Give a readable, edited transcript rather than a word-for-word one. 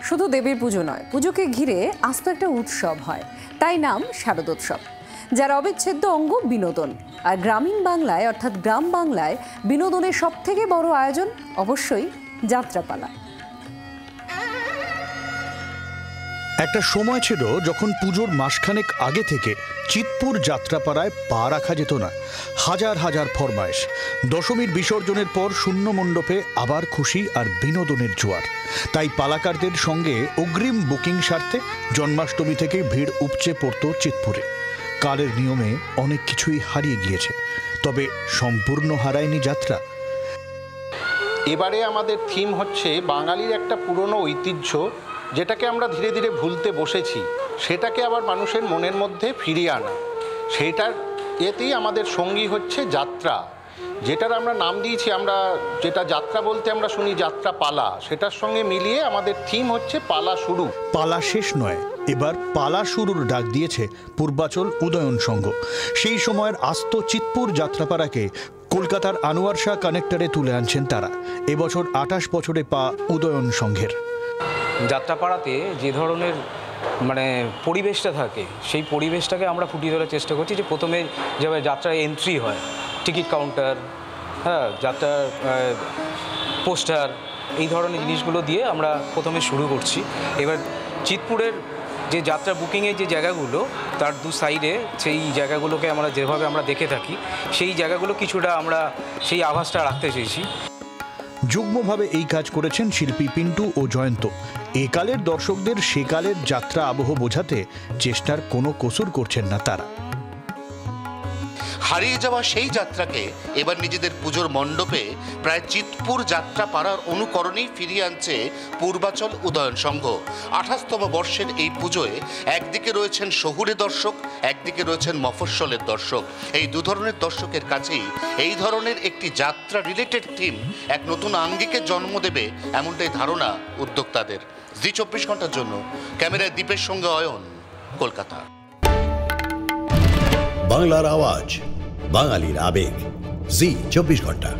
শুধু দেবীর পুজো নয়, পুজোকে ঘিরে আস্ত একটা উৎসব হয়, তাই নাম শারদোৎসব, যার অবিচ্ছেদ্য অঙ্গ বিনোদন। আর গ্রামীণ বাংলায় অর্থাৎ গ্রাম বাংলায় বিনোদনের সবথেকে বড় আয়োজন অবশ্যই যাত্রাপালা। একটা সময় ছিল যখন পুজোর মাসখানেক আগে থেকে চিৎপুর যাত্রাপাড়ায় পা রাখা যেত না। হাজার হাজার ফরমায়েশ। দশমীর বিসর্জনের পর শূন্য মণ্ডপে আবার খুশি আর বিনোদনের জোয়ার। তাই পালাকারদের সঙ্গে অগ্রিম বুকিং সারতে জন্মাষ্টমী থেকে ভিড় উপচে পড়ত চিৎপুরে। কালের নিয়মে অনেক কিছুই হারিয়ে গিয়েছে, তবে সম্পূর্ণ হারায়নি যাত্রা। এবারে আমাদের থিম হচ্ছে বাঙালির একটা পুরনো ঐতিহ্য, যেটাকে আমরা ধীরে ধীরে ভুলতে বসেছি, সেটাকে আবার মানুষের মনের মধ্যে ফিরিয়ে আনা। সেইটার এতেই আমাদের সঙ্গী হচ্ছে যাত্রা, যেটার আমরা নাম দিয়েছি, আমরা যেটা যাত্রা বলতে আমরা শুনি যাত্রা পালা, সেটার সঙ্গে মিলিয়ে আমাদের থিম হচ্ছে পালা শুরু। পালা শেষ নয়, এবার পালা শুরুর ডাক দিয়েছে পূর্বাচল উদয়ন সংঘ। সেই সময়ের আস্ত চিৎপুর যাত্রাপাড়াকে কলকাতার আনোয়ার শাহ কানেক্টরে তুলে আনছেন তারা। এবছর 28 বছরে পা উদয়ন সংঘের। যাত্রাপাড়াতে যে ধরনের পরিবেশটা থাকে, সেই পরিবেশটাকে আমরা ফুটিয়ে তোলার চেষ্টা করছি। যে প্রথমে যেভাবে যাত্রায় এন্ট্রি হয়, টিকিট কাউন্টার, যাত্রার পোস্টার, এই ধরনের জিনিসগুলো দিয়ে আমরা প্রথমে শুরু করছি। এবার চিৎপুরের যে যাত্রা বুকিংয়ের যে জায়গাগুলো, তার দু সাইডে সেই জায়গাগুলোকে আমরা যেভাবে আমরা দেখে থাকি, সেই জায়গাগুলো কিছুটা আমরা সেই আভাসটা রাখতে চেয়েছি। যুগ্মভাবে এই কাজ করেছেন শিল্পী পিন্টু ও জয়ন্ত। একালের দর্শকদের সেকালের যাত্রা আবহ বোঝাতে চেষ্টার কোনো কসুর করছেন না তারা। হারিয়ে যাওয়া সেই যাত্রাকে এবার নিজেদের পুজোর মণ্ডপে প্রায় চিৎপুর যাত্রা পাড়ার অনুকরণেই ফিরিয়ে আনছে পূর্বাচল উদয়ন সংঘ। 28তম বর্ষের এই পুজোয় একদিকে রয়েছেন শহুরে দর্শক, একদিকে রয়েছেন মফস্বলের দর্শক। এই দু ধরনের দর্শকের কাছেই এই ধরনের একটি যাত্রা রিলেটেড থিম এক নতুন আঙ্গিকের জন্ম দেবে, এমনটাই ধারণা উদ্যোক্তাদের। জি 24 ঘন্টার জন্য ক্যামেরায় দীপের সঙ্গে অয়ন, কলকাতা। বাংলার আওয়াজ, বাঙালির আবেগ, জি 24 ঘন্টা।